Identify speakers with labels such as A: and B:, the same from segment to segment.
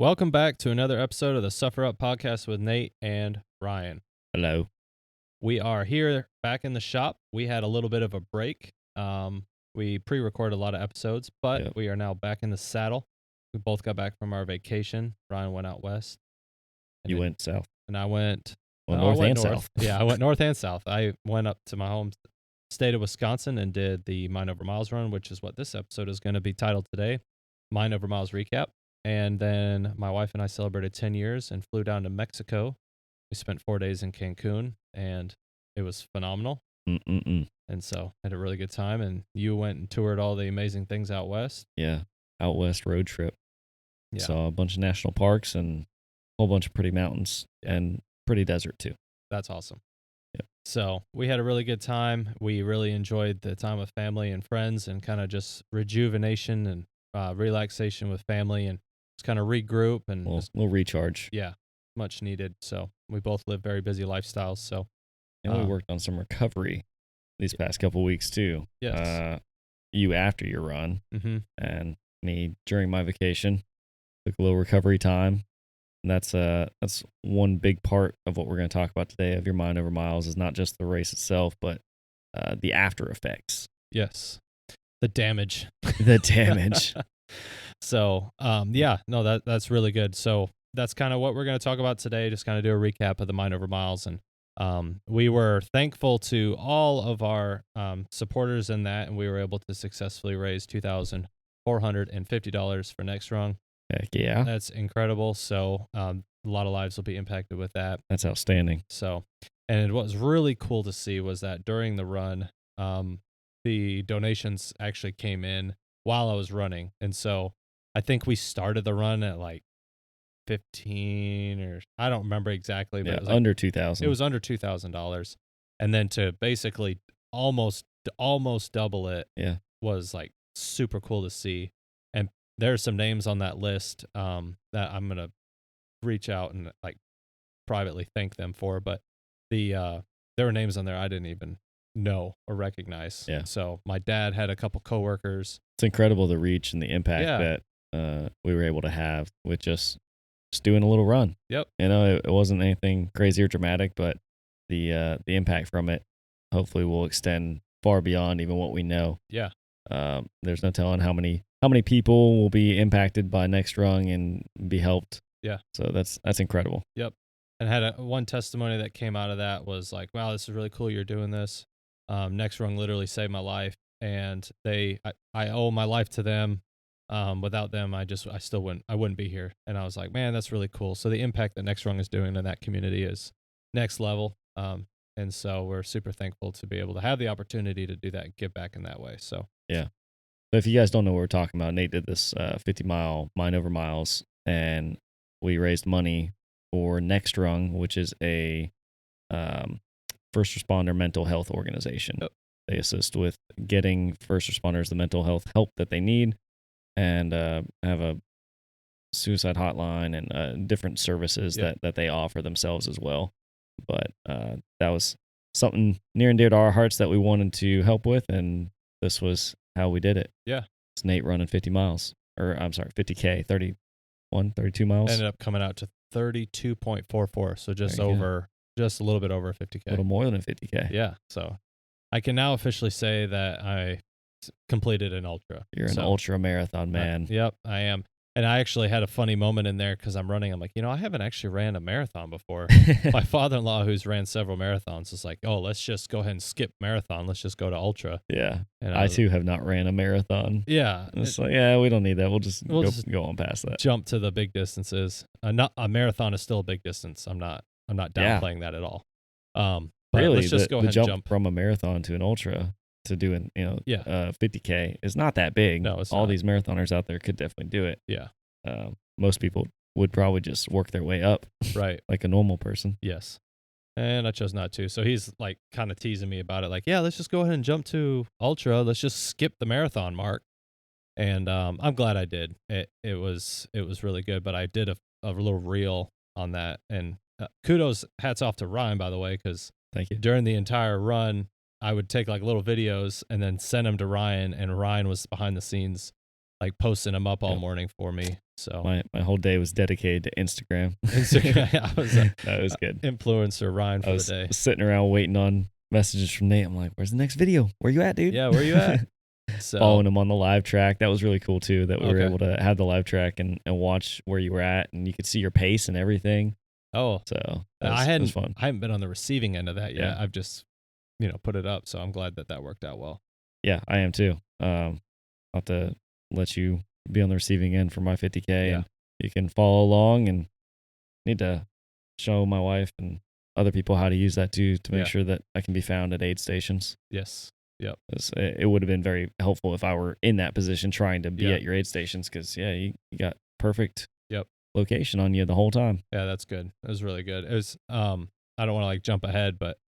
A: Welcome back to another episode of the Suffer Up podcast with Nate and Ryan.
B: Hello.
A: We are here back in the shop. We had a little bit of a break. We pre-recorded a lot of episodes, but
B: Yep.
A: we are now back in the saddle. We both got back from our vacation. Ryan went out west.
B: You went south.
A: And I went...
B: Well,
A: I
B: north
A: went
B: and
A: north.
B: south.
A: Yeah, I went north and south. I went up to my home state of Wisconsin and did the Mind Over Miles run, which is what this episode is going to be titled today, Mind Over Miles Recap. And then my wife and I celebrated 10 years and flew down to Mexico. We spent 4 days in Cancun, and it was phenomenal.
B: Mm-mm-mm.
A: And so had a really good time. And you went and toured all the amazing things out west.
B: Yeah, out west road trip.
A: Yeah.
B: Saw a bunch of national parks and a whole bunch of pretty mountains and pretty desert too.
A: That's awesome.
B: Yep.
A: So we had a really good time. We really enjoyed the time with family and friends and kind of just rejuvenation and relaxation with family and just kind of regroup and
B: Well,
A: just,
B: a little recharge.
A: yeah, much needed. So we both live very busy lifestyles. So
B: And we worked on some recovery these past couple weeks too.
A: yes.
B: You after your run
A: Mm-hmm.
B: and me during my vacation. Took a little recovery time. And that's one big part of what we're going to talk about today of your Mind Over Miles is not just the race itself, but the after effects.
A: Yes. The damage.
B: The damage.
A: So, that's really good. So that's kind of what we're going to talk about today. Just kind of do a recap of the Mind Over Miles. And we were thankful to all of our supporters in that, and we were able to successfully raise $2,450 for Next Rung.
B: Heck yeah.
A: That's incredible. So a lot of lives will be impacted with that.
B: That's outstanding.
A: So, and what was really cool to see was that during the run, the donations actually came in while I was running. And so I think we started the run at like 15 or I don't remember exactly, but
B: Yeah,
A: it was like,
B: under 2,000.
A: It was under $2,000. And then to basically almost double it was like super cool to see. And there's some names on that list that I'm going to reach out and like privately thank them for, but there were names on there I didn't even know or recognize.
B: Yeah.
A: So my dad had a couple coworkers.
B: It's incredible the reach and the impact that we were able to have with just doing a little run.
A: Yep.
B: You know, it wasn't anything crazy or dramatic, but the impact from it hopefully will extend far beyond even what we know.
A: Yeah.
B: There's no telling how many people will be impacted by Next Rung and be helped.
A: Yeah.
B: So that's incredible.
A: Yep. And had one testimony that came out of that was like, wow, this is really cool you're doing this. Next Rung literally saved my life, and I owe my life to them. Without them, I wouldn't be here. And I was like, man, that's really cool. So the impact that Next Rung is doing in that community is next level. And so we're super thankful to be able to have the opportunity to do that and give back in that way. So
B: yeah. But if you guys don't know what we're talking about, Nate did this 50-mile Mind Over Miles, and we raised money for Next Rung, which is a first responder mental health organization.
A: Yep.
B: They assist with getting first responders the mental health help that they need, and have a suicide hotline and different services that they offer themselves as well. But that was something near and dear to our hearts that we wanted to help with, and this was how we did it.
A: Yeah.
B: It's Nate running 50 miles, or I'm sorry, 50K, 32 miles.
A: Ended up coming out to 32.44. So just a little bit over 50K.
B: A little more than a 50K.
A: Yeah. So I can now officially say that I completed an ultra.
B: You're an ultra marathon man.
A: Yep, I am. And I actually had a funny moment in there because I'm running. I'm like, I haven't actually ran a marathon before. My father-in-law, who's ran several marathons, is like, oh, let's just go ahead and skip marathon. Let's just go to ultra.
B: Yeah.
A: And
B: I too have not ran a marathon.
A: Yeah.
B: It's like, yeah, we don't need that. We'll just go on past that.
A: Jump to the big distances. Not a marathon is still a big distance. I'm not downplaying that at all. But
B: really,
A: let's just go ahead and jump
B: from a marathon to an ultra to doing 50K is not that big.
A: No, it's
B: all
A: not.
B: These marathoners out there could definitely do it.
A: Yeah.
B: Most people would probably just work their way up,
A: right,
B: like a normal person.
A: Yes. And I chose not to. So he's like kind of teasing me about it, like, yeah, let's just go ahead and jump to ultra. Let's just skip the marathon mark. And I'm glad I did. It was really good. But I did a little reel on that. And kudos, hats off to Ryan, by the way, because
B: thank you.
A: During the entire run, I would take like little videos and then send them to Ryan, and Ryan was behind the scenes like posting them up all
B: Yep.
A: morning for me. So
B: My whole day was dedicated to Instagram.
A: Instagram, I was a
B: That was good.
A: influencer Ryan
B: I
A: for the
B: was
A: day.
B: sitting around waiting on messages from Nate. I'm like, "Where's the next video? Where you at, dude?"
A: Yeah, where you at? So
B: Following him on the live track. That was really cool too. That we were
A: Okay.
B: able to have the live track and watch where you were at, and you could see your pace and everything.
A: Oh,
B: So
A: I
B: that was fun.
A: hadn't been on the receiving end of that yet.
B: Yeah.
A: I've just put it up, so I'm glad that worked out well.
B: Yeah, I am too. I'll have to let you be on the receiving end for my 50K,
A: Yeah.
B: and you can follow along. And need to show my wife and other people how to use that too, to make
A: Yeah.
B: sure that I can be found at aid stations.
A: Yes. Yep.
B: It would have been very helpful if I were in that position trying to be
A: Yeah.
B: at your aid stations, because you got perfect
A: Yep.
B: location on you the whole time.
A: Yeah, that's good. It was really good. It was I don't want to like jump ahead, but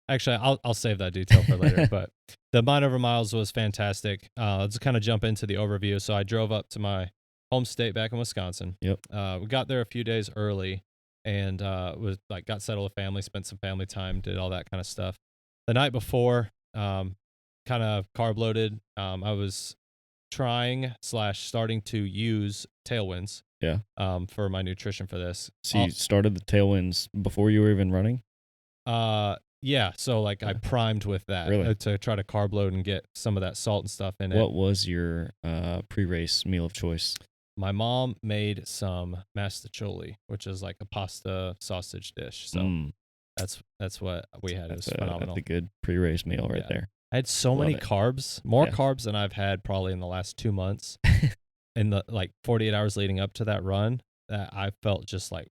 A: actually I'll save that detail for later. But the Mind Over Miles was fantastic. Let's kind of jump into the overview. So I drove up to my home state back in Wisconsin.
B: Yep.
A: We got there a few days early and was like got settled with family, spent some family time, did all that kind of stuff. The night before, kind of carb loaded. I was starting to use Tailwinds.
B: Yeah.
A: For my nutrition for this.
B: So you started the Tailwinds before you were even running?
A: Yeah. So like I primed with that
B: Really?
A: to try to carb load and get some of that salt and stuff in it.
B: What was your pre-race meal of choice?
A: My mom made some mastacholi, which is like a pasta sausage dish. So that's what we had. It was phenomenal.
B: That's a good pre-race meal right there.
A: I had so many carbs, more carbs than I've had probably in the last 2 months. In the like 48 hours leading up to that run, that I felt just like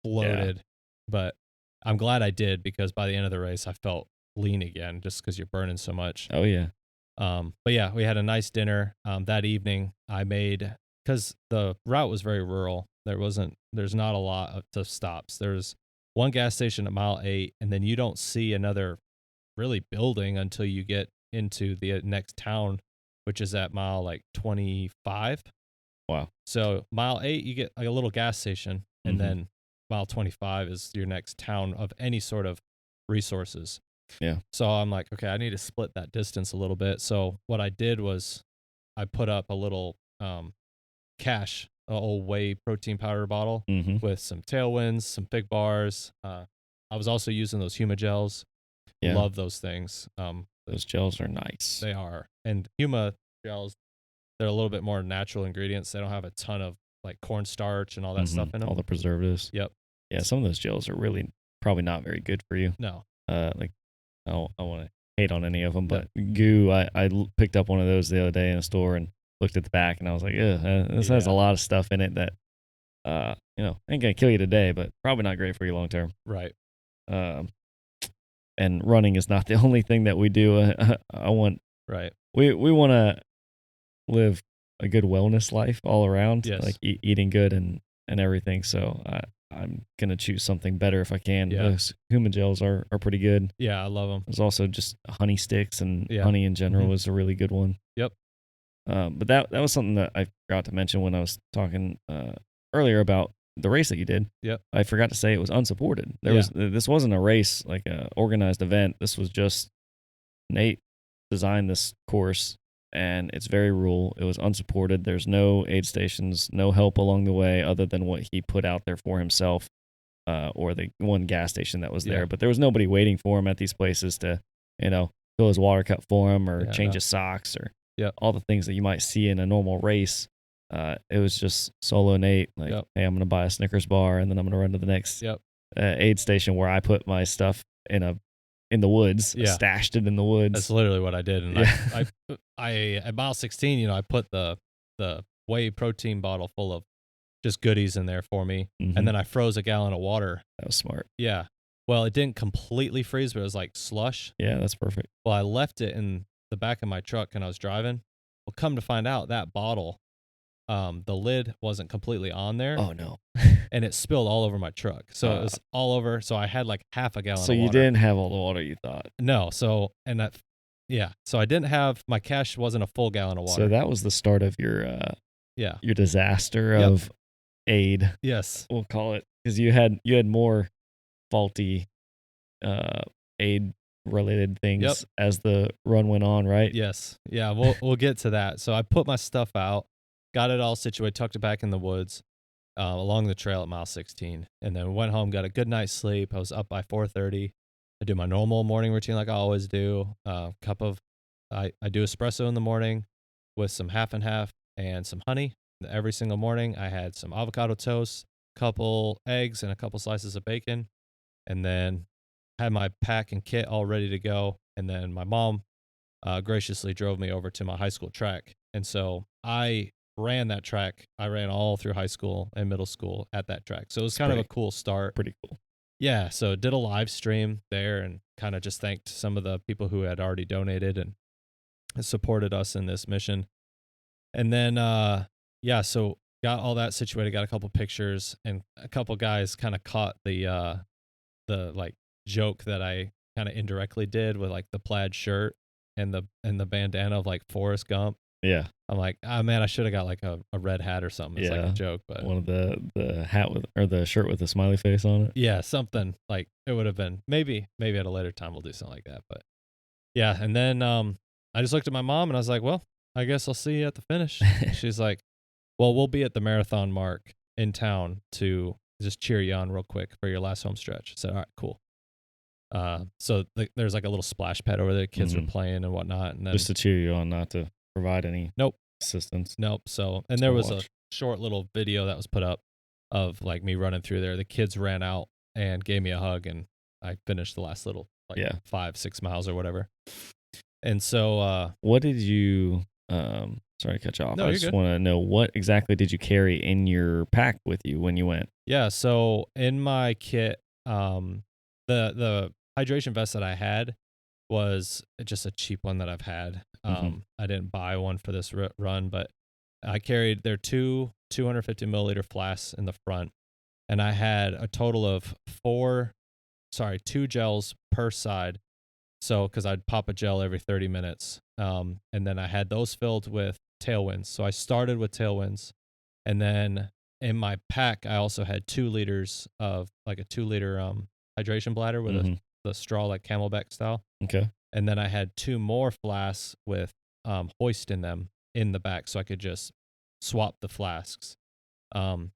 A: bloated. But I'm glad I did, because by the end of the race I felt lean again, just because you're burning so much.
B: Oh yeah.
A: But yeah, we had a nice dinner that evening. I made, because the route was very rural. There's not a lot of stops. There's one gas station at mile 8, and then you don't see another really building until you get into the next town, which is at mile like 25.
B: Wow.
A: So mile 8, you get like a little gas station, and then mile 25 is your next town of any sort of resources.
B: Yeah.
A: So I'm like, okay, I need to split that distance a little bit. So what I did was I put up a little cache, a old whey protein powder bottle with some Tailwinds, some Big Bars. I was also using those Huma gels.
B: Yeah.
A: Love those things.
B: Those gels are nice.
A: They are. And Huma gels, they're a little bit more natural ingredients. They don't have a ton of like cornstarch and all that stuff in them.
B: All the preservatives.
A: Yep.
B: Yeah, some of those gels are really probably not very good for you.
A: No.
B: Like I don't want to hate on any of them, but Goo, I picked up one of those the other day in a store and looked at the back, and I was like, this has a lot of stuff in it that ain't gonna kill you today, but probably not great for you long term.
A: Right.
B: And running is not the only thing that we do. We want to live a good wellness life all around, like eating good and everything. So I'm gonna choose something better if I can. Those Huma gels are pretty good.
A: Yeah, I love them.
B: There's also just honey sticks, and honey in general is a really good one.
A: Yep.
B: But that was something that I forgot to mention when I was talking earlier about the race that you did.
A: Yep.
B: I forgot to say it was unsupported. This wasn't a race, like a organized event. This was just Nate designed this course, and it's very rural. It was unsupported. There's no aid stations, no help along the way other than what he put out there for himself, or the one gas station that was there. But there was nobody waiting for him at these places to, fill his water cup for him or change his socks or all the things that you might see in a normal race. It was just solo Nate, like, hey, I'm going to buy a Snickers bar, and then I'm going to run to the next aid station where I put my stuff in the woods, stashed it in the woods.
A: That's literally what I did. And I at mile 16, I put the whey protein bottle full of just goodies in there for me. And then I froze a gallon of water.
B: That was smart.
A: Yeah. Well, it didn't completely freeze, but it was like slush.
B: Yeah, that's perfect.
A: Well, I left it in the back of my truck and I was driving. Well, come to find out, that bottle, the lid wasn't completely on there.
B: Oh no.
A: And it spilled all over my truck. So it was all over. So I had like half a gallon of
B: water. So you didn't have all the water you thought?
A: No. So I didn't have, my cache wasn't a full gallon of water.
B: So that was the start of your disaster of aid.
A: Yes.
B: We'll call it, because you had more faulty aid related
A: Yep.
B: things as the run went on, right?
A: Yes. Yeah, we'll get to that. So I put my stuff out, got it all situated, tucked it back in the woods, along the trail at mile 16, and then went home, got a good night's sleep. I was up by 4:30. I do my normal morning routine like I always do. I do espresso in the morning with some half and half and some honey. Every single morning, I had some avocado toast, couple eggs, and a couple slices of bacon, and then had my pack and kit all ready to go. And then my mom graciously drove me over to my high school track. And so I ran that track. I ran all through high school and middle school at that track. So it was kind of a
B: Great.
A: cool start.
B: Pretty cool.
A: Yeah. So did a live stream there and kind of just thanked some of the people who had already donated and supported us in this mission. And then, yeah, so got all that situated, got a couple pictures, and a couple guys kind of caught the like joke that I kind of indirectly did with like the plaid shirt and the bandana of like Forrest Gump.
B: Yeah.
A: I'm like, oh man, I should have got like a red hat or something. It's like
B: Yeah.
A: a joke, but
B: One of the hat with or the shirt with a smiley face on it.
A: yeah, something like it would have been maybe at a later time we'll do something like that. But yeah, and then I just looked at my mom and I was like, well, I guess I'll see you at the finish. She's like, well, we'll be at the marathon mark in town to just cheer you on real quick for your last home stretch. I said, all right, cool. So there's like a little splash pad over there. Kids are playing and whatnot. And then
B: just to cheer you on, not to provide any
A: nope.
B: assistance.
A: Nope. So, and there was a short little video that was put up of like me running through there. The kids ran out and gave me a hug, and I finished the last little 5-6 miles or whatever. And so,
B: what did you? Sorry to cut you off.
A: No,
B: I just want to know, what exactly did you carry in your pack with you when you went?
A: Yeah. So in my kit, the hydration vest that I had was just a cheap one that I've had. I didn't buy one for this run, but I carried their two 250 milliliter flasks in the front, and I had a total of 2 gels per side. So, because I'd pop a gel every 30 minutes. And then I had those filled with Tailwinds. So I started with Tailwinds. And then in my pack, I also had 2 liters of like a 2-liter hydration bladder with the straw, like Camelback style.
B: Okay.
A: And then I had 2 more flasks with hoist in them in the back, so I could just swap the flasks. The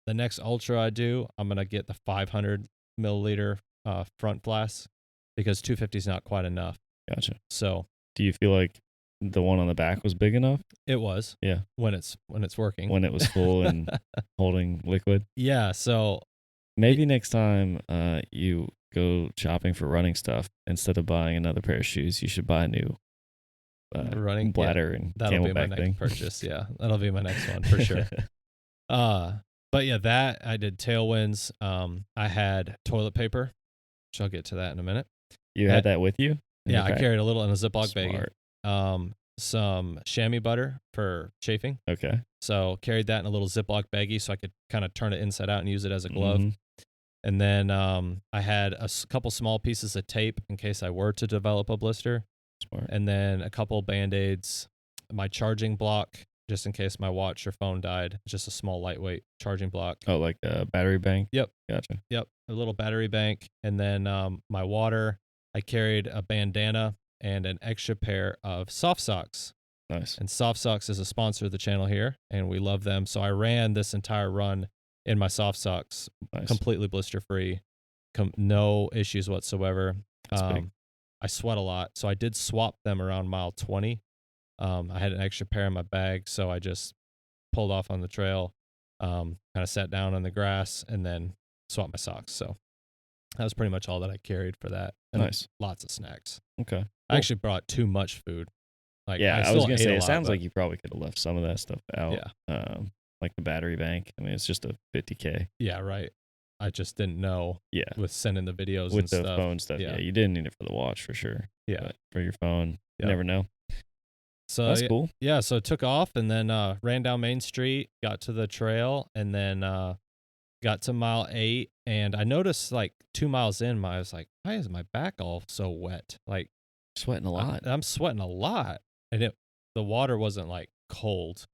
A: next ultra I do, I'm going to get the 500 milliliter front flask, because 250 is not quite enough.
B: Gotcha.
A: So,
B: do you feel like the one on the back was big enough?
A: It was.
B: Yeah.
A: When it's working.
B: When it was full and holding liquid.
A: Yeah. So
B: maybe next time you go shopping for running stuff, instead of buying another pair of shoes, you should buy a new running bladder and
A: that'll be my
B: Camelback thing.
A: next purchase. Yeah, that'll be my next one for sure. But yeah, that I did Tailwinds. I had toilet paper, which I'll get to that in a minute.
B: You had that with you?
A: Yeah, I carried a little in a Ziploc
B: Smart.
A: baggie. Some chamois butter for chafing.
B: Okay.
A: So carried that in a little Ziploc baggie so I could kind of turn it inside out and use it as a glove. And then I had a couple small pieces of tape in case I were to develop a blister.
B: Smart.
A: And then a couple Band-Aids, my charging block, just in case my watch or phone died. Just a small, lightweight charging block.
B: Oh, like a battery bank?
A: Yep.
B: Gotcha.
A: Yep. A little battery bank. And then my water, I carried a bandana and an extra pair of Sofsocs.
B: Nice.
A: And Sofsocs is a sponsor of the channel here, and we love them. So I ran this entire run in my Sofsocs, completely blister-free, no issues whatsoever. I sweat a lot, so I did swap them around mile 20. I had an extra pair in my bag, so I just pulled off on the trail, kind of sat down on the grass, and then swapped my socks. So that was pretty much all that I carried for that. And lots of snacks.
B: Okay. Cool.
A: I actually brought too much food. Like,
B: yeah, I was going to say, it sounds
A: like
B: like you probably could have left some of that stuff out.
A: Yeah.
B: Like the battery bank. I mean, it's just a 50K.
A: Yeah, right. I just didn't know. Yeah. With sending the videos
B: with
A: and
B: the phone stuff. Yeah, you didn't need it for the watch for sure.
A: Yeah.
B: But for your phone, you never know.
A: So
B: that's cool.
A: Yeah, so it took off and then ran down Main Street, got to the trail, and then got to mile 8. And I noticed like 2 miles in, I was like, why is my back all so wet? Like,
B: sweating a lot.
A: I'm sweating a lot. And the water wasn't like cold.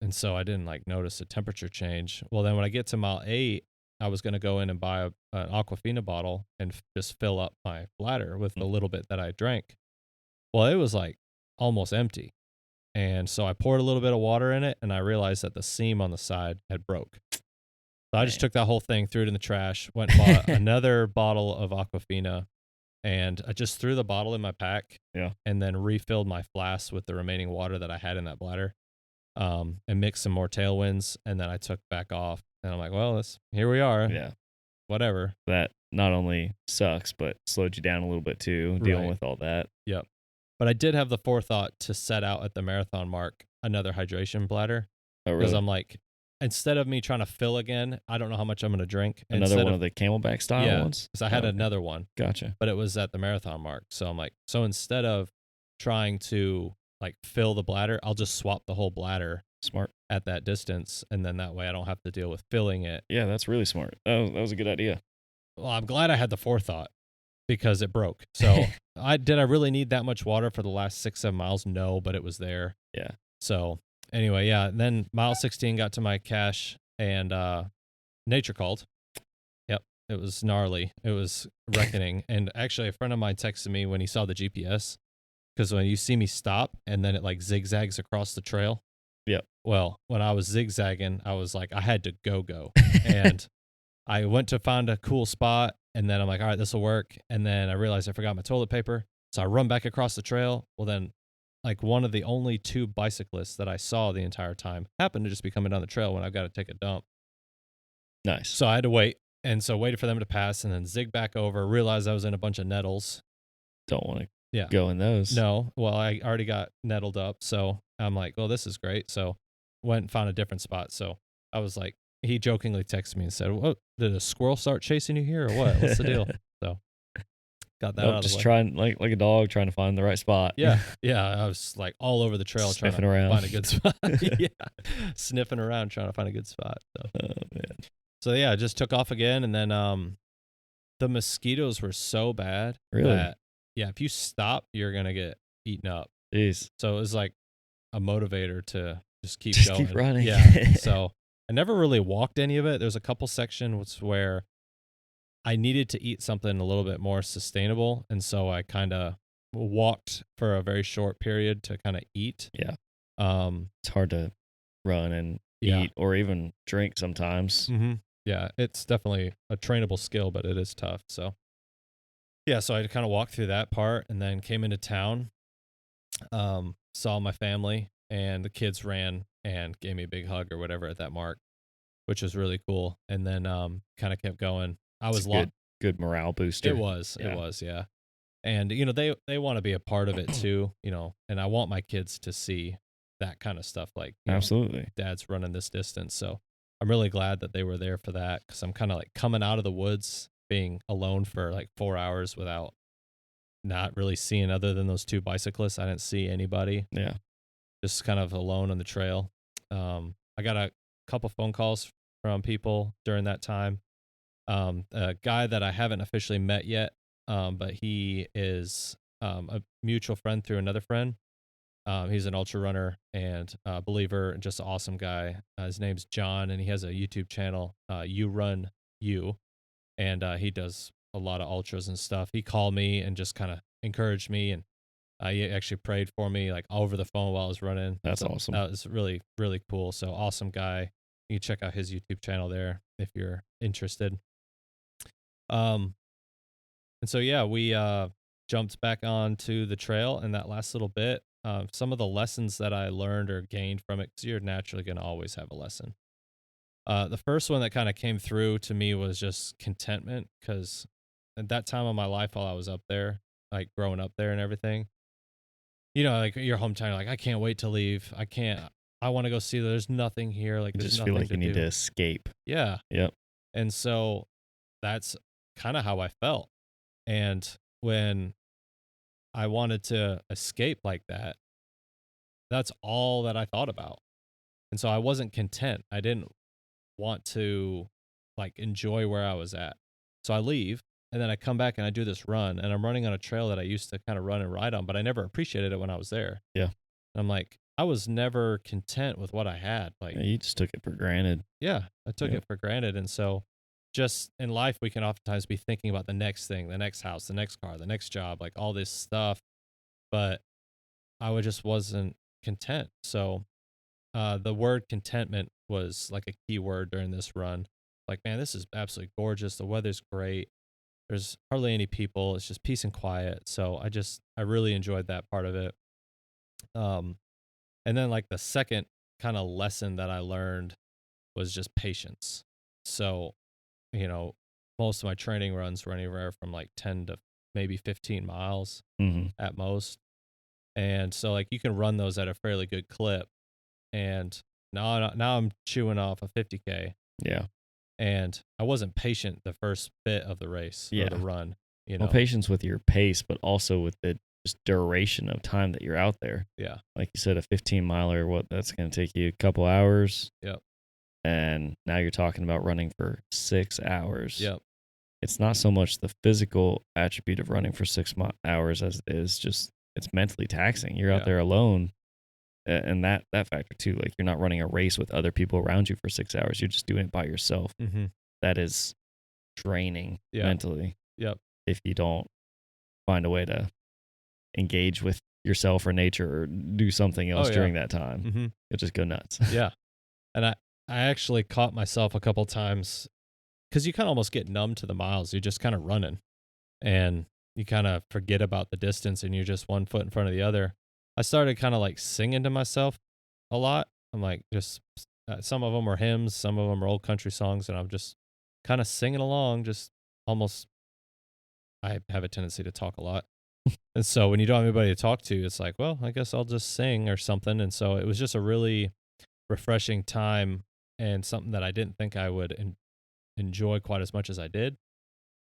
A: And so I didn't like notice a temperature change. Well, then when I get to mile 8, I was going to go in and buy an Aquafina bottle and just fill up my bladder with the little bit that I drank. Well, it was like almost empty. And so I poured a little bit of water in it, and I realized that the seam on the side had broke. So I just took that whole thing, threw it in the trash, went and bought another bottle of Aquafina, and I just threw the bottle in my pack, and then refilled my flask with the remaining water that I had in that bladder, and mixed some more Tailwinds, and then I took back off. And I'm like, well, here we are.
B: Yeah.
A: Whatever.
B: That not only sucks, but slowed you down a little bit too, dealing with all that.
A: Yep. But I did have the forethought to set out at the marathon mark another hydration bladder.
B: Oh, really?
A: Because I'm like, instead of me trying to fill again, I don't know how much I'm going to drink.
B: Another one of the Camelback style ones?
A: Because I had another one.
B: Gotcha.
A: But it was at the marathon mark. So I'm like, so instead of trying to like fill the bladder, I'll just swap the whole bladder.
B: Smart.
A: At that distance. And then that way I don't have to deal with filling it.
B: Yeah, that's really smart. That was a good idea.
A: Well, I'm glad I had the forethought because it broke. So did I really need that much water for the last 6-7 miles? No, but it was there.
B: Yeah.
A: So anyway, then mile 16 got to my cache, and nature called. Yep. It was gnarly. It was reckoning. And actually a friend of mine texted me when he saw the GPS, because when you see me stop and then it like zigzags across the trail.
B: Yep.
A: Well, when I was zigzagging, I was like, I had to go. And I went to find a cool spot, and then I'm like, all right, this will work. And then I realized I forgot my toilet paper. So I run back across the trail. Well, then like one of the only 2 bicyclists that I saw the entire time happened to just be coming down the trail when I've got to take a dump.
B: Nice.
A: So I had to wait. And so waited for them to pass and then zig back over, realized I was in a bunch of nettles.
B: Don't want to go in those.
A: No. Well, I already got nettled up. So I'm like, well, this is great. So went and found a different spot. So I was like, he jokingly texted me and said, "What, did a squirrel start chasing you here or what? What's the deal?" So got that out of the way.
B: Just trying like a dog trying to find the right spot.
A: Yeah. I was like all over the trail
B: Sniffing
A: trying to
B: around.
A: find a good spot. Sniffing around trying to find a good spot. So.
B: Oh man.
A: So I just took off again, and then the mosquitoes were so bad.
B: Really?
A: That, if you stop, you're gonna get eaten up.
B: Jeez.
A: So it was like a motivator to just keep going.
B: Keep running.
A: Yeah. So I never really walked any of it. There's a couple sections where I needed to eat something a little bit more sustainable, and so I kind of walked for a very short period to kind of eat.
B: Yeah. It's hard to run and eat or even drink sometimes.
A: Mm-hmm. Yeah, it's definitely a trainable skill, but it is tough. So so I kind of walked through that part, and then came into town, saw my family, and the kids ran and gave me a big hug or whatever at that mark, which was really cool. And then kind of kept going. I was
B: good morale booster.
A: It was, yeah. And they want to be a part of it too, and I want my kids to see that kind of stuff, like
B: absolutely,
A: Dad's running this distance. So I'm really glad that they were there for that, because I'm kind of like coming out of the woods, being alone for like 4 hours without not really seeing, other than those 2 bicyclists. I didn't see anybody.
B: Yeah.
A: Just kind of alone on the trail. I got a couple phone calls from people during that time. A guy that I haven't officially met yet, but he is a mutual friend through another friend. He's an ultra runner and a believer, and just an awesome guy. His name's John, and he has a YouTube channel, You Run You, and he does a lot of ultras and stuff. He called me and just kind of encouraged me, and he actually prayed for me like over the phone while I was running.
B: That's awesome.
A: That was really, really cool. So awesome guy. You can check out his YouTube channel there if you're interested. And so we jumped back onto the trail in that last little bit. Some of the lessons that I learned or gained from it, because you're naturally going to always have a lesson. The first one that kind of came through to me was just contentment, because at that time of my life, while I was up there, like growing up there and everything, like your hometown, you're like, I can't wait to leave. I want to go see. There's nothing here. Like, there's
B: just
A: nothing
B: feel like
A: to
B: you need
A: do.
B: to escape.
A: Yeah.
B: Yep.
A: And so that's kind of how I felt. And when I wanted to escape like that, that's all that I thought about. And so I wasn't content. I didn't want to like enjoy where I was at. So I leave, and then I come back and I do this run, and I'm running on a trail that I used to kind of run and ride on, but I never appreciated it when I was there.
B: Yeah.
A: And I'm like, I was never content with what I had. Like,
B: you just took it for granted.
A: Yeah, I took it for granted. And so just in life, we can oftentimes be thinking about the next thing, the next house, the next car, the next job, like all this stuff. But just wasn't content. So the word contentment was like a key word during this run. Like, man, this is absolutely gorgeous. The weather's great. There's hardly any people. It's just peace and quiet. So I really enjoyed that part of it. Um, and then like the second kind of lesson that I learned was just patience. So, you know, most of my training runs were anywhere from like 10 to maybe 15 miles
B: Mm-hmm.
A: at most. And so like you can run those at a fairly good clip. And now I'm chewing off a 50K,
B: Yeah.
A: and I wasn't patient the first bit of the race or the
B: Yeah.
A: run, you
B: Well,
A: know.
B: patience with your pace, but also with the just duration of time that you're out there.
A: Yeah.
B: Like you said, a 15 miler, what that's going to take you a couple hours.
A: Yep.
B: And now you're talking about running for 6 hours.
A: Yep.
B: It's not so much the physical attribute of running for 6 hours as it is just it's mentally taxing. You're out
A: Yeah.
B: there alone. And that factor too, like you're not running a race with other people around you for 6 hours. You're just doing it by yourself.
A: Mm-hmm.
B: That is draining
A: Yeah.
B: mentally
A: Yep.
B: if you don't find a way to engage with yourself or nature or do something else
A: Oh, yeah.
B: during that time.
A: Mm-hmm.
B: You'll just go nuts.
A: Yeah. And I actually caught myself a couple times because you kind of almost get numb to the miles. You're just kind of running, and you kind of forget about the distance, and you're just one foot in front of the other. I started kind of like singing to myself a lot. I'm like, just some of them are hymns, some of them are old country songs, and I'm just kind of singing along. Just almost, I have a tendency to talk a lot. And so when you don't have anybody to talk to, it's like, well, I guess I'll just sing or something. And so it was just a really refreshing time and something that I didn't think I would enjoy quite as much as I did.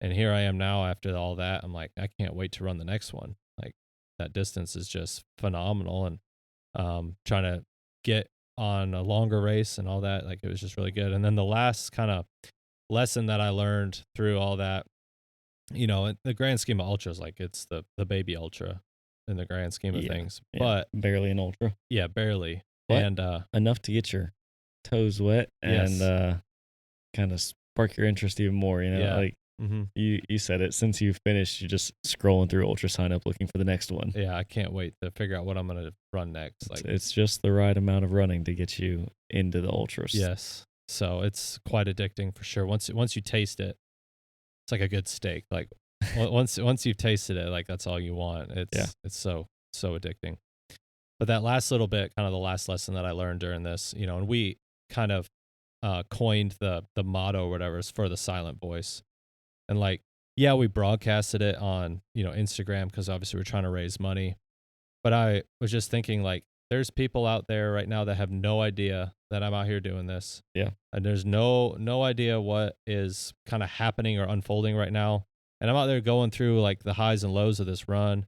A: And here I am now after all that. I'm like, I can't wait to run the next one. Like that distance is just phenomenal. And trying to get on a longer race and all that, like it was just really good. And then the last kind of lesson that I learned through all that, you know, in the grand scheme of ultras, like it's the baby ultra in the grand scheme of
B: Yeah.
A: things.
B: Yeah.
A: But
B: Barely an ultra.
A: yeah, barely.
B: But
A: And
B: enough to get your toes wet and
A: yes.
B: kind of spark your interest even more. You know,
A: Yeah.
B: like
A: Mm-hmm.
B: you said it. Since you finished, you're just scrolling through Ultra Sign Up looking for the next one.
A: Yeah, I can't wait to figure out what I'm gonna run next. Like,
B: It's just the right amount of running to get you into the ultras.
A: yes. So it's quite addicting for sure. Once you taste it, it's like a good steak. Like once you've tasted it, like that's all you want. It's so addicting. But that last little bit, kind of the last lesson that I learned during this, you know, and we kind of coined the motto or whatever is for the silent voice. And like, yeah, we broadcasted it on, you know, Instagram because obviously we're trying to raise money. But I was just thinking like there's people out there right now that have no idea that I'm out here doing this.
B: Yeah.
A: And there's no idea what is kind of happening or unfolding right now. And I'm out there going through like the highs and lows of this run.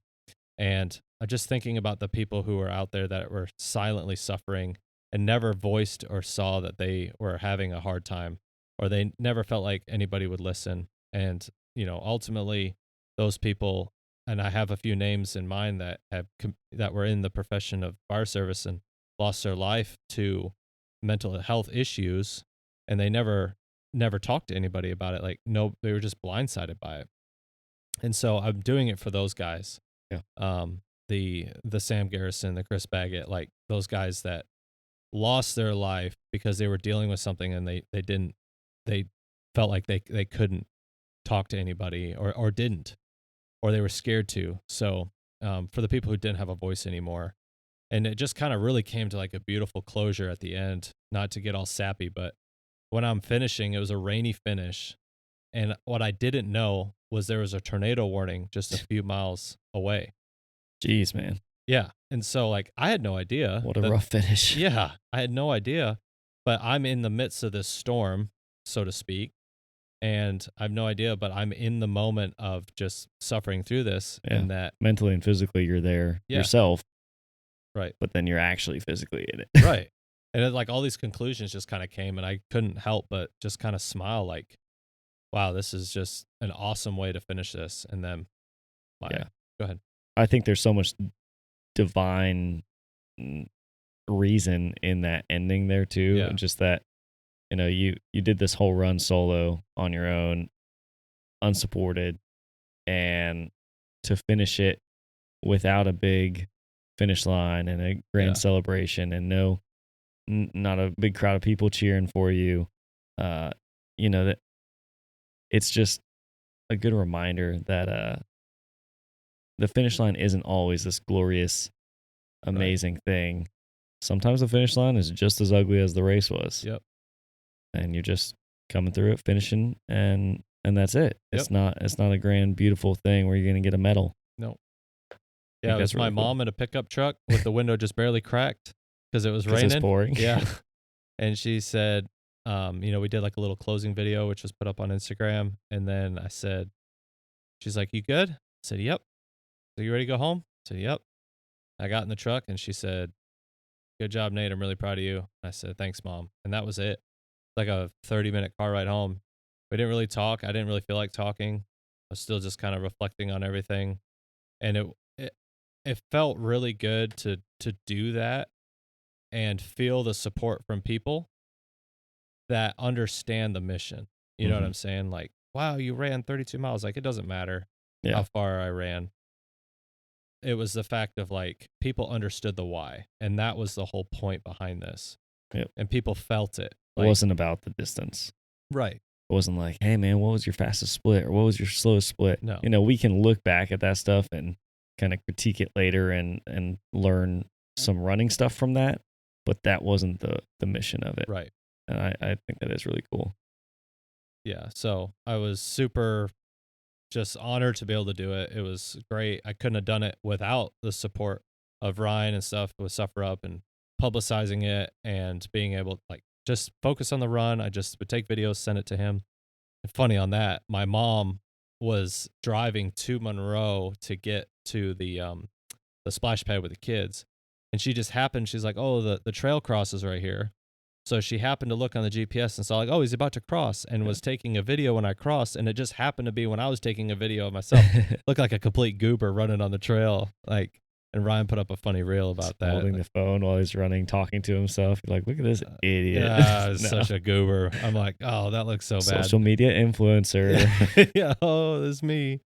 A: And I'm just thinking about the people who are out there that were silently suffering and never voiced or saw that they were having a hard time, or they never felt like anybody would listen. And, you know, ultimately those people, and I have a few names in mind that that were in the profession of fire service and lost their life to mental health issues, and they never talked to anybody about it. Like, no, they were just blindsided by it. And so I'm doing it for those guys.
B: Yeah.
A: The Sam Garrison, the Chris Baggett, like those guys that lost their life because they were dealing with something and they felt like they couldn't talk to anybody or didn't, or they were scared to. So for the people who didn't have a voice anymore, and it just kind of really came to like a beautiful closure at the end, not to get all sappy, but when I'm finishing, it was a rainy finish. And what I didn't know was there was a tornado warning just a few miles away.
B: Jeez, man.
A: Yeah. And so like I had no idea.
B: What a rough finish.
A: Yeah. I had no idea. But I'm in the midst of this storm, so to speak. And I have no idea, but I'm in the moment of just suffering through this.
B: Yeah.
A: And that
B: mentally and physically you're there yourself.
A: Right.
B: But then you're actually physically in it.
A: Right. And it, like all these conclusions just kind of came, and I couldn't help but just kind of smile like, wow, this is just an awesome way to finish this. And then
B: Yeah.
A: Go ahead.
B: I think there's so much divine reason in that ending there too.
A: Yeah.
B: Just that you did this whole run solo on your own, unsupported, and to finish it without a big finish line and a grand celebration and not a big crowd of people cheering for you. That it's just a good reminder that the finish line isn't always this glorious, amazing thing. Sometimes the finish line is just as ugly as the race was.
A: Yep.
B: And you're just coming through it, finishing, and that's it.
A: Yep.
B: It's not a grand, beautiful thing where you're gonna get a medal.
A: No. Yeah, it was my mom in a pickup truck with the window just barely cracked because it was raining.
B: It's pouring.
A: Yeah. And she said, we did like a little closing video, which was put up on Instagram. And then I said, she's like, "You good?" I said, "Yep." "So you ready to go home?" I said, "Yep." I got in the truck and she said, "Good job, Nate. I'm really proud of you." I said, "Thanks, Mom." And that was it. Like a 30-minute car ride home. We didn't really talk. I didn't really feel like talking. I was still just kind of reflecting on everything. And it felt really good to do that and feel the support from people that understand the mission. You know what I'm saying? Like, "Wow, you ran 32 miles." Like, it doesn't matter how far I ran. It was the fact of like people understood the why, and that was the whole point behind this.
B: Yep.
A: And people felt it.
B: It wasn't about the distance.
A: Right.
B: It wasn't like, "Hey man, what was your fastest split or what was your slowest split?"
A: No.
B: We can look back at that stuff and kind of critique it later and learn some running stuff from that, but that wasn't the mission of it.
A: Right.
B: And I think that is really cool.
A: Yeah. So I was super just honored to be able to do it. It was great. I couldn't have done it without the support of Ryan and stuff with Suffer Up and publicizing it and being able to like just focus on the run. I just would take videos, send it to him. And funny on that, my mom was driving to Monroe to get to the splash pad with the kids. And she just happened, she's like, "Oh, the trail crosses right here." So she happened to look on the GPS and saw like, "Oh, he's about to cross," and was taking a video when I crossed. And it just happened to be when I was taking a video of myself. Looked like a complete goober running on the trail. Like, and Ryan put up a funny reel about that.
B: Holding the phone while he's running, talking to himself. You're like, "Look at this idiot."
A: Yeah, such a goober. I'm like, "Oh, that looks so bad."
B: Social media influencer.
A: Yeah. Oh, this is me.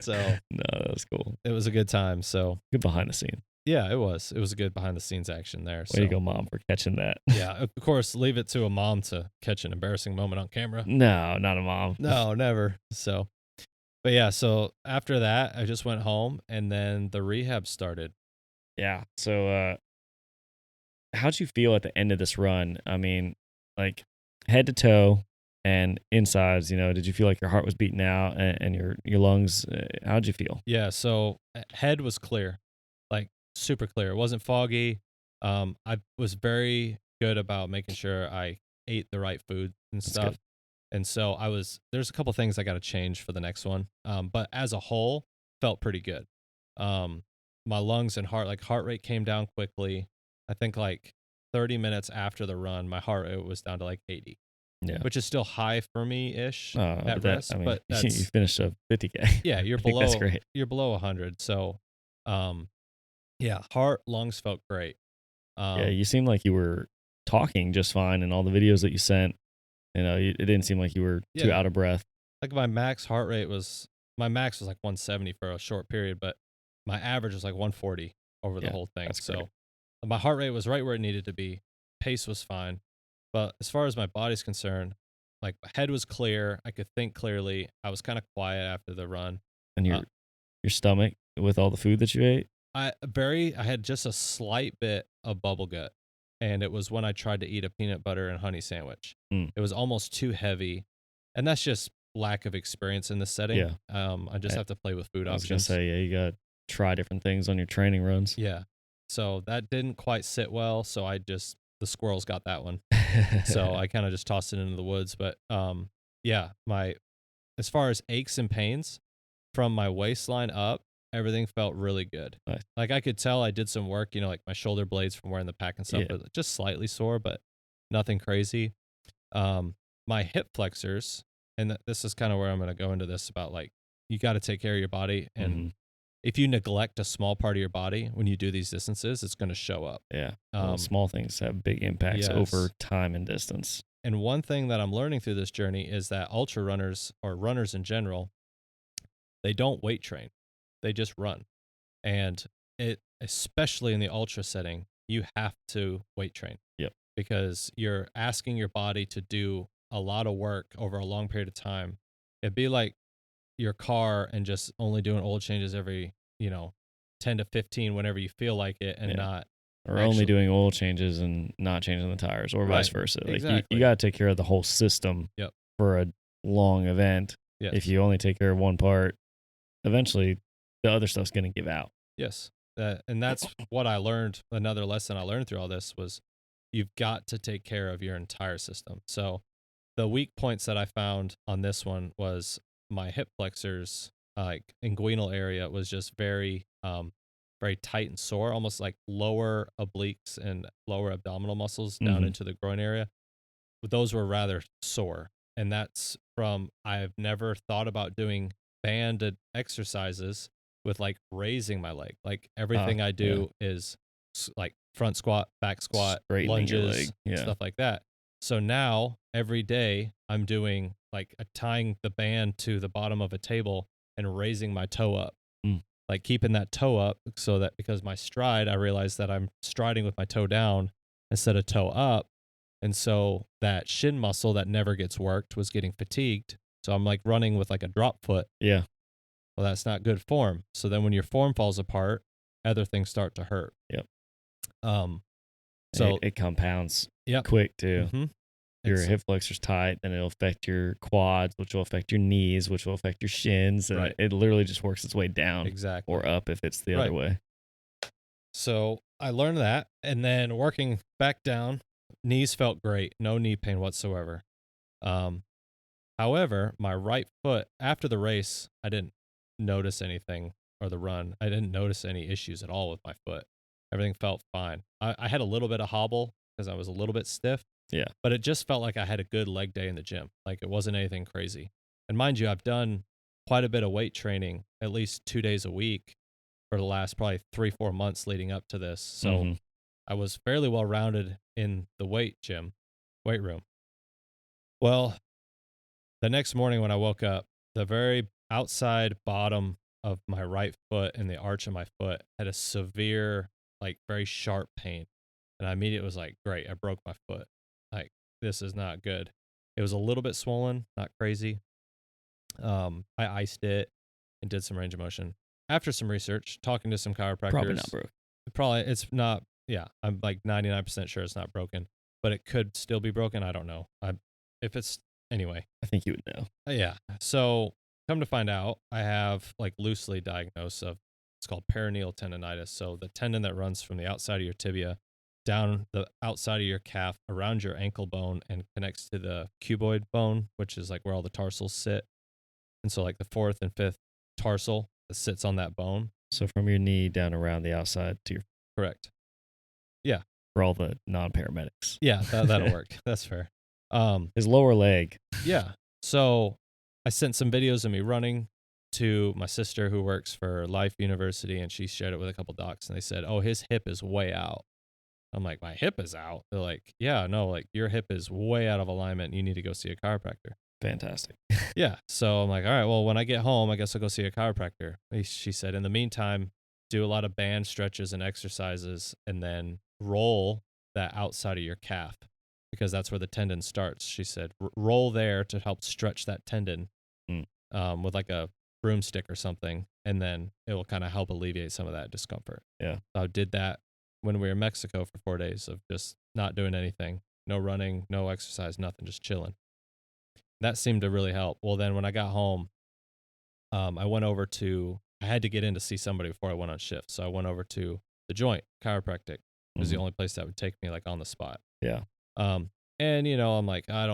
A: So
B: no, that was cool.
A: It was a good time. So
B: good behind the scene.
A: Yeah, it was. It was a good behind the scenes action there.
B: Way to go, Mom, for catching that.
A: Yeah, of course, leave it to a mom to catch an embarrassing moment on camera.
B: No, not a mom.
A: No, never. So, but yeah, so after that, I just went home and then the rehab started.
B: Yeah. So, how'd you feel at the end of this run? I mean, like head to toe and insides, did you feel like your heart was beating out and your lungs, how'd you feel?
A: Yeah. So head was clear, like super clear. It wasn't foggy. I was very good about making sure I ate the right food and stuff. Good. And so there's a couple things I got to change for the next one. But as a whole, felt pretty good. My lungs and heart rate came down quickly. I think like 30 minutes after the run, my heart rate was down to like 80.
B: Yeah.
A: Which is still high for me ish at rest. But
B: you finished a 50K.
A: Yeah, you're below. That's great. You're below 100. So, yeah, heart, lungs felt great.
B: Yeah, you seemed like you were talking just fine in all the videos that you sent. It didn't seem like you were too out of breath.
A: Like my max was like 170 for a short period, but my average was like 140 over the whole thing. So great. My heart rate was right where it needed to be. Pace was fine. But as far as my body's concerned, like my head was clear. I could think clearly. I was kind of quiet after the run.
B: And your stomach with all the food that you ate?
A: I had just a slight bit of bubble gut. And it was when I tried to eat a peanut butter and honey sandwich. It was almost too heavy. And that's just lack of experience in this setting. Yeah. I just have to play with food options.
B: I was going to say, you got to try different things on your training runs.
A: Yeah. So that didn't quite sit well. So the squirrels got that one. So I kind of just tossed it into the woods. But yeah, as far as aches and pains from my waistline up, everything felt really good.
B: Nice.
A: Like I could tell I did some work, like my shoulder blades from wearing the pack and stuff, but just slightly sore, but nothing crazy. My hip flexors, and this is kind of where I'm going to go into this about like, you got to take care of your body. And if you neglect a small part of your body when you do these distances, it's going to show up.
B: Yeah. Small things have big impacts over time and distance.
A: And one thing that I'm learning through this journey is that ultra runners or runners in general, they don't weight train. They just run. And especially in the ultra setting, you have to weight train.
B: Yep.
A: Because you're asking your body to do a lot of work over a long period of time. It'd be like your car and just only doing oil changes every, 10 to 15 whenever you feel like it, and
B: Yeah.
A: not
B: Or only
A: actually
B: doing oil changes and not changing the tires, or vice
A: right.
B: versa. Like you
A: Exactly.
B: got to take care of the whole system
A: Yep.
B: for a long event.
A: Yes.
B: If you only take care of one part, eventually the other stuff's going to give out.
A: Yes. And that's what I learned. Another lesson I learned through all this was you've got to take care of your entire system. So the weak points that I found on this one was my hip flexors, like inguinal area, was just very tight and sore, almost like lower obliques and lower abdominal muscles down into the groin area. But those were rather sore. And that's from, I've never thought about doing banded exercises with like raising my leg. Like everything I do is like front squat, back squat,
B: Straightening your leg.
A: lunges,
B: Yeah.
A: stuff like that. So now every day I'm doing like tying the band to the bottom of a table and raising my toe up. Like keeping that toe up so that because my stride, I realize that I'm striding with my toe down instead of toe up. And so that shin muscle that never gets worked was getting fatigued. So I'm like running with like a drop foot.
B: Yeah.
A: Well, that's not good form. So then when your form falls apart, other things start to hurt.
B: Yep.
A: So
B: it compounds
A: yep.
B: quick too.
A: Mm-hmm.
B: Your hip flexors tight, then it'll affect your quads, which will affect your knees, which will affect your shins. And
A: right.
B: it literally just works its way down
A: exactly.
B: or up if it's the other way.
A: So I learned that. And then working back down, knees felt great. No knee pain whatsoever. However, my right foot, after the race, I didn't notice anything, or the run. I didn't notice any issues at all with my foot. Everything felt fine. I had a little bit of hobble because I was a little bit stiff.
B: Yeah.
A: But it just felt like I had a good leg day in the gym. Like it wasn't anything crazy. And mind you, I've done quite a bit of weight training, at least 2 days a week for the last probably 3-4 months leading up to this. So I was fairly well rounded in the weight room. Well, the next morning when I woke up, the very outside bottom of my right foot and the arch of my foot had a severe, like very sharp pain. And I immediately was like, great, I broke my foot. Like, this is not good. It was a little bit swollen, not crazy. I iced it and did some range of motion. After some research, talking to some chiropractors.
B: Probably not broke.
A: Probably, it's not, yeah, I'm like 99% sure it's not broken, but it could still be broken. I don't know. Anyway.
B: I think you would know.
A: Yeah. So come to find out, I have like loosely diagnosed it's called peroneal tendonitis. So the tendon that runs from the outside of your tibia down the outside of your calf around your ankle bone and connects to the cuboid bone, which is like where all the tarsals sit. And so like the fourth and fifth tarsal that sits on that bone.
B: So from your knee down around the outside to your...
A: Correct. Yeah.
B: For all the non-paramedics.
A: Yeah, that'll work. That's fair.
B: His lower leg.
A: Yeah. So I sent some videos of me running to my sister who works for Life University, and she shared it with a couple docs, and they said, oh, his hip is way out. I'm like, my hip is out? They're like, yeah, no, like your hip is way out of alignment. You need to go see a chiropractor.
B: Fantastic.
A: Yeah. So I'm like, all right, well, when I get home, I guess I'll go see a chiropractor. She said, in the meantime, do a lot of band stretches and exercises and then roll that outside of your calf because that's where the tendon starts. She said, roll there to help stretch that tendon with like a broomstick or something. And then it will kind of help alleviate some of that discomfort.
B: Yeah.
A: So I did that when we were in Mexico for 4 days of just not doing anything, no running, no exercise, nothing, just chilling. That seemed to really help. Well, then when I got home, I had to get in to see somebody before I went on shift. So I went over to the Joint Chiropractic. It was the only place that would take me like on the spot.
B: Yeah.
A: And I'm like, I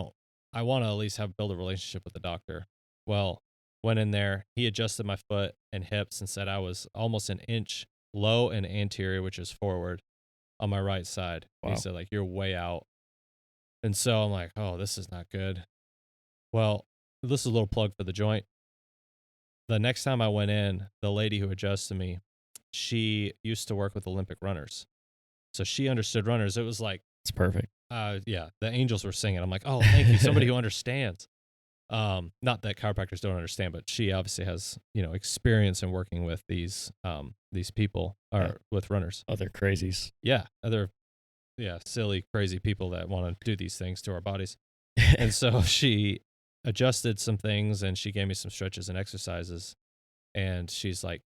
A: want to at least build a relationship with the doctor. Well, went in there, he adjusted my foot and hips and said I was almost an inch low and anterior, which is forward on my right side. Wow. He said like, you're way out. And so I'm like, oh, this is not good. Well, this is a little plug for the Joint. The next time I went in, the lady who adjusted me, she used to work with Olympic runners. So she understood runners. It was like,
B: it's perfect.
A: Yeah, the angels were singing. I'm like, oh, thank you, somebody who understands. Not that chiropractors don't understand, but she obviously has, experience in working with these people
B: Yeah.
A: or with runners.
B: Other crazies.
A: Yeah, other silly, crazy people that want to do these things to our bodies. And so she adjusted some things and she gave me some stretches and exercises. And she's like,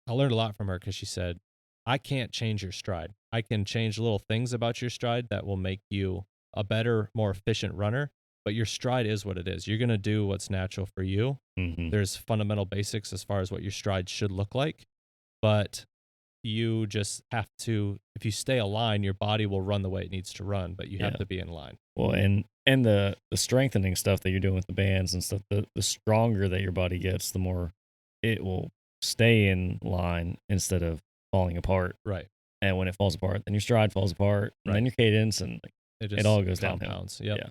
A: I learned a lot from her because she said, I can't change your stride. I can change little things about your stride that will make you a better, more efficient runner. But your stride is what it is. You're going to do what's natural for you.
B: Mm-hmm.
A: There's fundamental basics as far as what your stride should look like. But you just have to, if you stay aligned, your body will run the way it needs to run, but you have
B: Yeah.
A: to be in line.
B: Well, and the strengthening stuff that you're doing with the bands and stuff, the stronger that your body gets, the more it will stay in line instead of falling apart.
A: Right.
B: And when it falls apart, then your stride falls apart, and then
A: Right.
B: your cadence, and it all goes downhill.
A: compounds. Yep.
B: Yeah.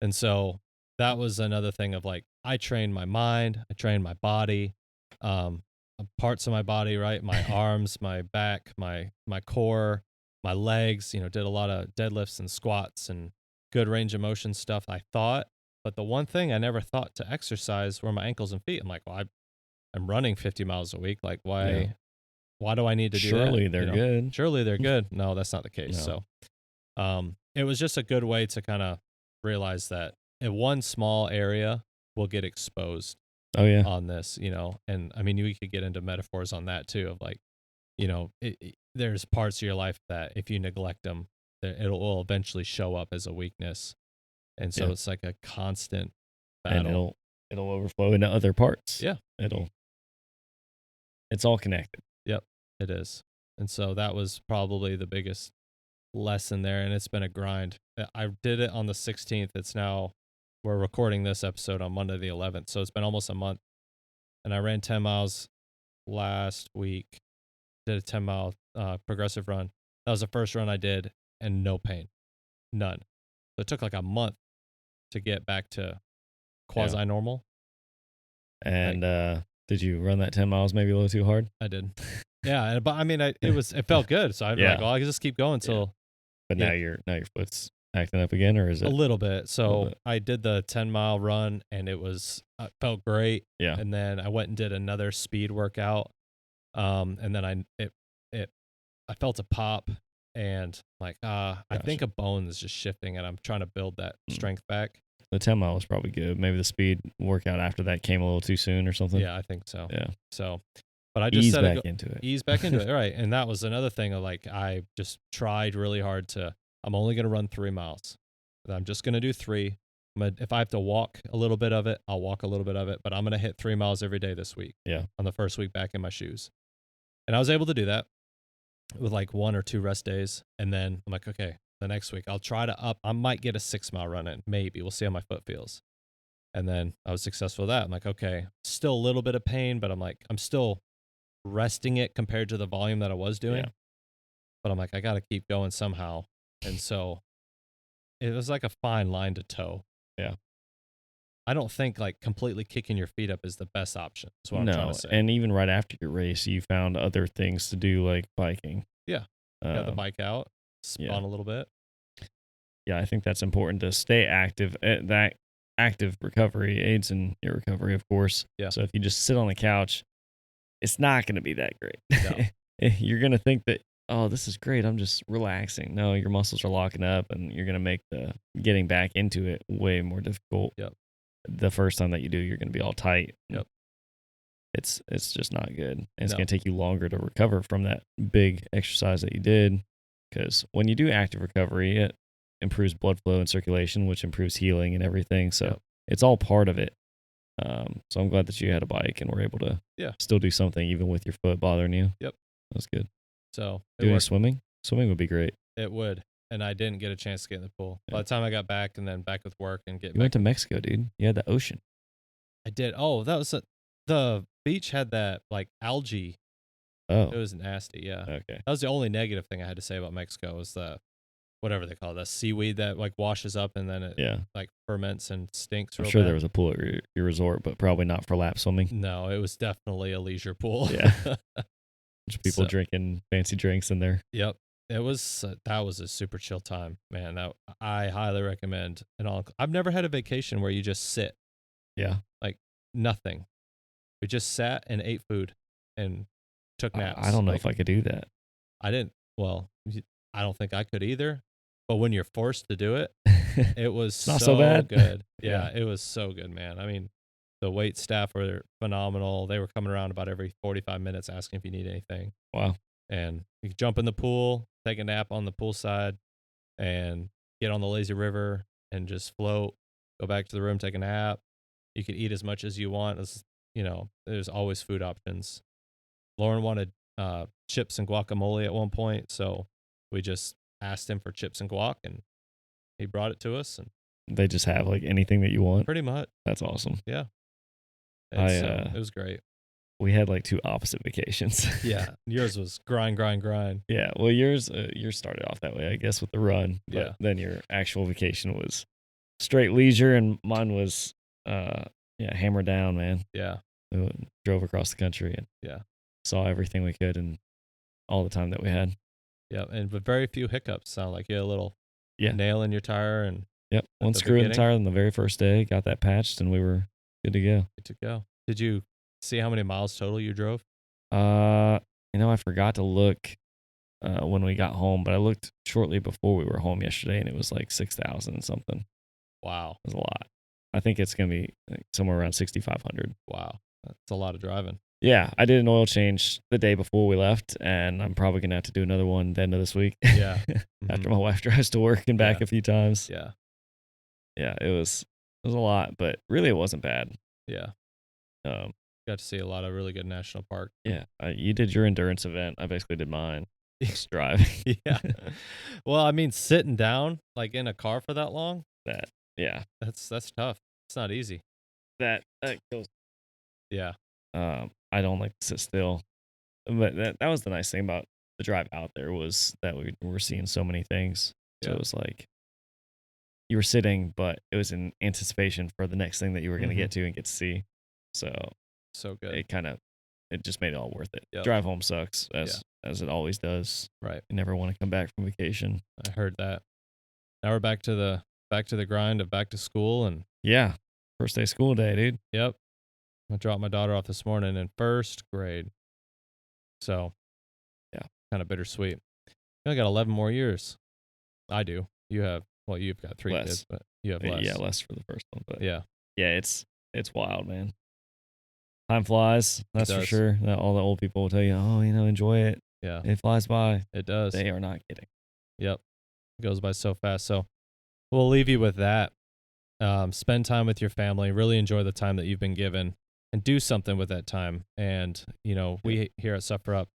A: And so that was another thing of like, I trained my mind, I trained my body, parts of my body, right? My arms, my back, my core, my legs, did a lot of deadlifts and squats and good range of motion stuff, I thought. But the one thing I never thought to exercise were my ankles and feet. I'm like, well, I'm running 50 miles a week. Like, why do I need to do that?
B: Surely they're good.
A: Surely they're good. No, that's not the case.
B: No.
A: So it was just a good way to kind of realize that in one small area will get exposed
B: Oh yeah.
A: on this, and I mean, we could get into metaphors on that too, of like, there's parts of your life that if you neglect them, it will eventually show up as a weakness. And so it's like a constant battle.
B: And it'll overflow into other parts.
A: Yeah.
B: It's all connected.
A: Yep, it is. And so that was probably the biggest lesson there, and it's been a grind. I did it on the 16th. We're recording this episode on Monday the 11th, so it's been almost a month. And I ran 10 miles last week. Did a 10-mile progressive run. That was the first run I did, and no pain, none. So it took like a month to get back to quasi normal.
B: And did you run that 10 miles maybe a little too hard?
A: I did. Yeah, but I mean, it felt good. So I was like, well, I can just keep going until.
B: But now your foot's acting up again, or is it
A: a little bit? So I did the 10-mile run, and it felt great.
B: Yeah.
A: And then I went and did another speed workout. And then I felt a pop, and like I think a bone is just shifting, and I'm trying to build that strength back.
B: The 10 mile was probably good. Maybe the speed workout after that came a little too soon or something.
A: Yeah, I think so.
B: Yeah.
A: So, but I just
B: ease back into it.
A: Right? And that was another thing of like, I just tried really hard I'm only going to run 3 miles. I'm just going to do 3. If I have to walk a little bit of it, I'll walk a little bit of it, but I'm going to hit 3 miles every day this week.
B: Yeah.
A: On the first week back in my shoes. And I was able to do that with like 1 or 2 rest days. And then I'm like, okay, the next week I'll try to I might get a 6-mile run in. Maybe. We'll see how my foot feels. And then I was successful with that. I'm like, okay, still a little bit of pain, but I'm still resting it compared to the volume that I was doing. Yeah. But I'm like, I got to keep going somehow. And so it was like a fine line to toe.
B: Yeah.
A: I don't think like completely kicking your feet up is the best option. Is what I'm trying to say.
B: And even right after your race, you found other things to do like biking.
A: Yeah. Got the bike out, spun a little bit.
B: Yeah, I think that's important to stay active. That active recovery aids in your recovery, of course.
A: Yeah.
B: So if you just sit on the couch, it's not going to be that great.
A: No.
B: You're going to think that, oh, this is great, I'm just relaxing. No, your muscles are locking up, and you're going to make the getting back into it way more difficult.
A: Yep.
B: The first time that you do, you're going to be all tight.
A: Yep.
B: It's just not good. And it's going to take you longer to recover from that big exercise that you did, because when you do active recovery, it improves blood flow and circulation, which improves healing and everything. So it's all part of it. So I'm glad that you had a bike and were able to still do something even with your foot bothering you.
A: Yep.
B: That's good.
A: So
B: doing swimming? Swimming would be great.
A: It would. And I didn't get a chance to get in the pool. By the time I got back and then back with work and
B: You went to Mexico, dude. You had the ocean.
A: I did. Oh, that was the beach had that like algae.
B: Oh.
A: It was nasty, yeah.
B: Okay.
A: That was the only negative thing I had to say about Mexico was the whatever they call it, the seaweed that like washes up and then it like ferments and stinks.
B: I'm sure there was a pool at your resort, but probably not for lap swimming.
A: No, it was definitely a leisure pool.
B: Yeah. Just people drinking fancy drinks in there.
A: Yep. It was that was a super chill time, man. That I highly recommend. And all, I've never had a vacation where you just sit
B: Yeah.
A: like nothing. We just sat and ate food and took
B: I
A: naps.
B: don't know
A: Like
B: if I could do that.
A: I didn't. Well, I don't think I could either. But when you're forced to do it, it was
B: It's not so
A: so
B: bad.
A: good.
B: Yeah.
A: Yeah, it was so good, man. I mean, the wait staff were phenomenal. They were coming around about every 45 minutes asking if you need anything.
B: Wow.
A: And you could jump in the pool, take a nap on the poolside, and get on the lazy river and just float, go back to the room, take a nap. You could eat as much as you want. There's always food options. Lauren wanted chips and guacamole at one point, so we just asked him for chips and guac, and he brought it to us, and
B: They just have like anything that you want.
A: pretty much,
B: That's awesome.
A: yeah.
B: I
A: It was great.
B: we had like two opposite vacations.
A: Yeah, yours was grind, grind, grind.
B: Yeah. Well, yours started off that way, I guess, with the run. But
A: Yeah.
B: then your actual vacation was straight leisure, and mine was hammer down, man.
A: Yeah,
B: We drove across the country and
A: yeah,
B: saw everything we could and all the time that we had.
A: yeah, and with very few hiccups. Sound like you had a little
B: Yeah.
A: nail in your tire and
B: Yep. One
A: the
B: screw in the
A: beginning?
B: tire on the very first day, got that patched, and we were good to go.
A: good to go. Did you see how many miles total you drove?
B: I forgot to look when we got home, but I looked shortly before we were home yesterday, and it was like 6,000 and something.
A: Wow,
B: It was a lot. I think it's gonna be like somewhere around 6,500.
A: wow, that's a lot of driving.
B: Yeah, I did an oil change the day before we left, and I'm probably gonna have to do another one the end of this week.
A: Yeah.
B: After my wife drives to work and back
A: Yeah.
B: a few times.
A: Yeah,
B: Yeah, it was a lot, but really it wasn't bad.
A: yeah.
B: Um,
A: Got to see a lot of really good national park.
B: yeah, you did your endurance event. I basically did mine. Just driving.
A: Yeah. Well, I mean, sitting down like in a car for that long,
B: Yeah,
A: that's tough. It's not easy.
B: that goes.
A: Yeah.
B: I don't like to sit still, but that was the nice thing about the drive out there was that we were seeing so many things. So
A: Yeah.
B: it was like you were sitting, but it was in anticipation for the next thing that you were going to get to and get to see. So
A: So good.
B: it just made it all worth it.
A: Yep.
B: Drive home sucks as it always does.
A: Right.
B: You never want to come back from vacation.
A: I heard that. Now we're back to the grind of back to school, and
B: Yeah, first day of school day, dude.
A: yep. I dropped my daughter off this morning in first grade. So,
B: Yeah.
A: kind of bittersweet. I got 11 more years. I do. You've got 3
B: Less.
A: kids, but you have less.
B: Yeah, less for the first one, but
A: Yeah.
B: it's wild, man. Time flies, that's for
A: does.
B: sure. All the old people will tell you, oh, enjoy it.
A: Yeah.
B: It flies by.
A: It does.
B: They are not kidding.
A: Yep. It goes by so fast. So we'll leave you with that. Spend time with your family. Really enjoy the time that you've been given and do something with that time. And, we here at Suffer Up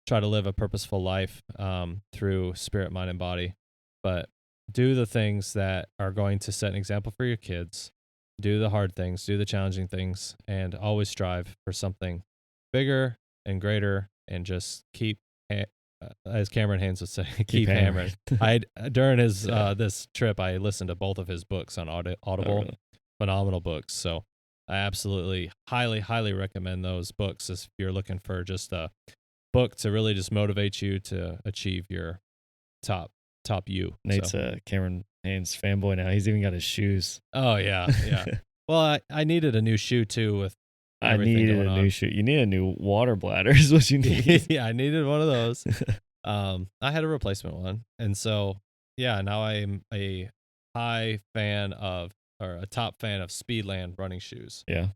A: try to live a purposeful life through spirit, mind, and body. But do the things that are going to set an example for your kids. Do the hard things, do the challenging things, and always strive for something bigger and greater, and just keep, as Cameron Haynes would say, keep hammering. During his this trip, I listened to both of his books on Audible.
B: Oh, really?
A: Phenomenal books. So I absolutely, highly, highly recommend those books if you're looking for just a book to really just motivate you to achieve your top you.
B: Nate's
A: So.
B: a Cameron Haynes fanboy now. He's even got his shoes.
A: Oh yeah, yeah. Well, I needed a new shoe too with
B: I
A: everything
B: needed
A: going
B: a
A: on.
B: new shoe. You need a new water bladder is what you need.
A: Yeah, I needed one of those. I had a replacement one, and so yeah, now I'm a top fan of Speedland running shoes.
B: Yeah.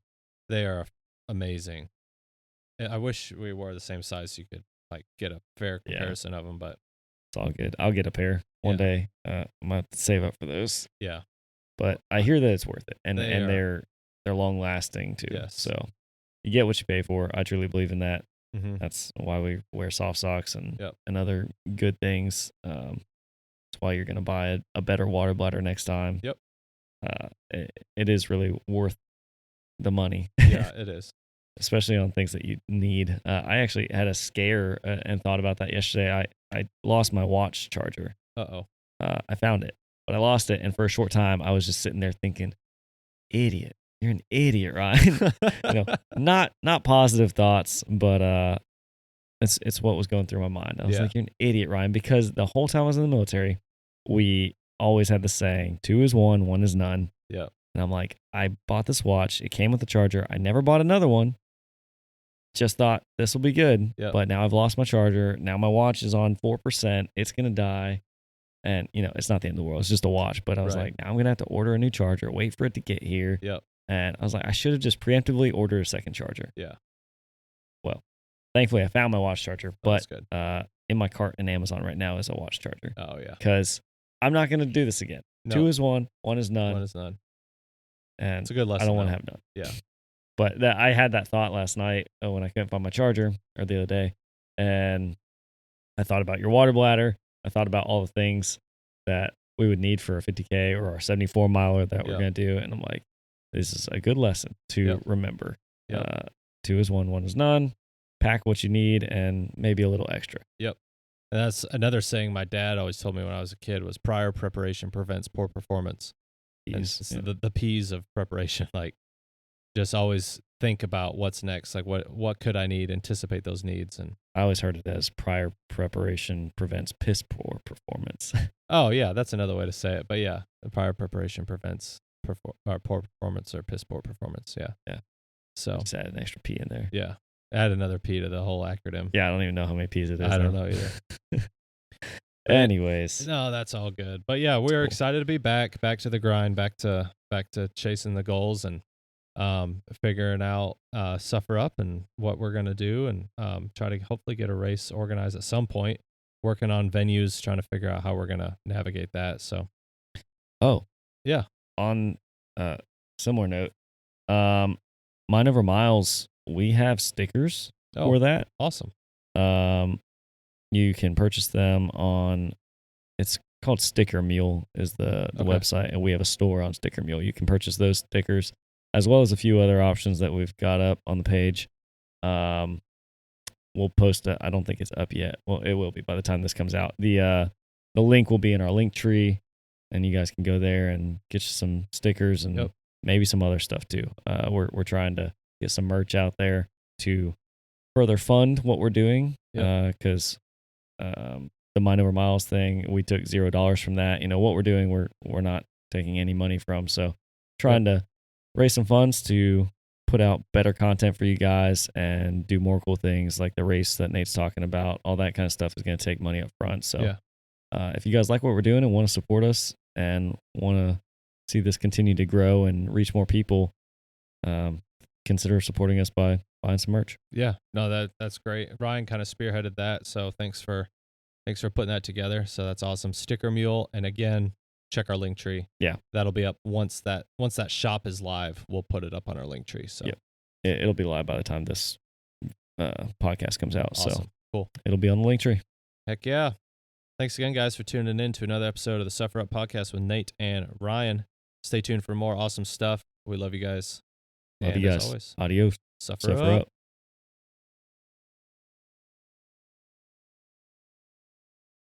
A: They are amazing. I wish we were the same size so you could like get a fair comparison of them, but
B: It's all good. I'll get a pair one day. I'm gonna have to save up for those.
A: yeah,
B: But I hear that it's worth it, and
A: They are.
B: they're long lasting too.
A: Yes.
B: So you get what you pay for. I truly believe in that.
A: mm-hmm.
B: That's why we wear Sofsocs
A: Yep.
B: and other good things. That's why you're gonna buy a better water bladder next time.
A: Yep.
B: It is really worth the money.
A: Yeah, it is.
B: Especially on things that you need. I actually had a scare and thought about that yesterday. I lost my watch charger.
A: Uh-oh.
B: I found it, but I lost it, and for a short time, I was just sitting there thinking, "Idiot, you're an idiot, Ryan." Not positive thoughts, but it's what was going through my mind. I was
A: Yeah.
B: like, you're an idiot, Ryan, because the whole time I was in the military, we always had the saying, 2 is 1, 1 is none.
A: Yeah.
B: And I'm like, I bought this watch. It came with a charger. I never bought another one. Just thought this will be good.
A: Yep.
B: But now I've lost my charger. Now my watch is on 4%. It's going to die. And, it's not the end of the world. It's just a watch. But I was like, now I'm going to have to order a new charger, wait for it to get here.
A: Yep.
B: And I was like, I should have just preemptively ordered a second charger.
A: Yeah.
B: Well, thankfully I found my watch charger. But
A: that's good.
B: in my cart in Amazon right now is a watch charger.
A: Oh, yeah.
B: Because I'm not going to do this again.
A: No.
B: 2 is 1, 1 is none.
A: 1 is none.
B: And
A: it's a good lesson.
B: I don't want to have none.
A: Yeah.
B: But I had that thought last night when I couldn't find my charger, or the other day. And I thought about your water bladder. I thought about all the things that we would need for a 50K or our 74 miler that we're going to do. And I'm like, this is a good lesson to remember. 2 is 1, 1 is none. Pack what you need and maybe a little extra.
A: Yep. And that's another saying my dad always told me when I was a kid was prior preparation prevents poor performance. The P's of preparation, like just always think about what's next. Like what could I need? Anticipate those needs. And
B: I always heard it as prior preparation prevents piss poor performance.
A: Oh yeah, that's another way to say it. But yeah, the prior preparation prevents poor performance or piss poor performance. Yeah.
B: Yeah.
A: So
B: just add an extra P in there.
A: Yeah. Add another P to the whole acronym.
B: Yeah, I don't even know how many P's it is.
A: I don't know either.
B: Anyways.
A: No, that's all good. But yeah, we're excited to be back to the grind, back to chasing the goals and figuring out Suffer Up and what we're gonna do and try to hopefully get a race organized at some point. Working on venues, trying to figure out how we're gonna navigate that. So yeah.
B: On similar note, Mind Over Miles, we have stickers for that.
A: Awesome.
B: You can purchase them on, it's called Sticker Mule is the website, and we have a store on Sticker Mule. You can purchase those stickers as well as a few other options that we've got up on the page. We'll post it. I don't think it's up yet. Well, it will be by the time this comes out. The link will be in our link tree, and you guys can go there and get you some stickers and maybe some other stuff too. We're trying to get some merch out there to further fund what we're doing because the Mind Over Miles thing, we took $0 from that. What we're doing, we're not taking any money from. So trying to raise some funds to put out better content for you guys and do more cool things like the race that Nate's talking about. All that kind of stuff is going to take money up front. So if you guys like what we're doing and want to support us and want to see this continue to grow and reach more people, consider supporting us by buying some merch.
A: Yeah, no, that's great. Ryan kind of spearheaded that, so thanks for putting that together. So that's awesome. Sticker Mule, and again, check our link tree.
B: Yeah,
A: that'll be up once that shop is live. We'll put it up on our link tree. So
B: it'll be live by the time this podcast comes out.
A: Awesome.
B: So
A: cool.
B: It'll be on the link tree.
A: Heck yeah! Thanks again, guys, for tuning in to another episode of the Suffer Up Podcast with Nate and Ryan. Stay tuned for more awesome stuff. We love you guys.
B: Love you guys.
A: As always,
B: Adios.
A: Suffer up.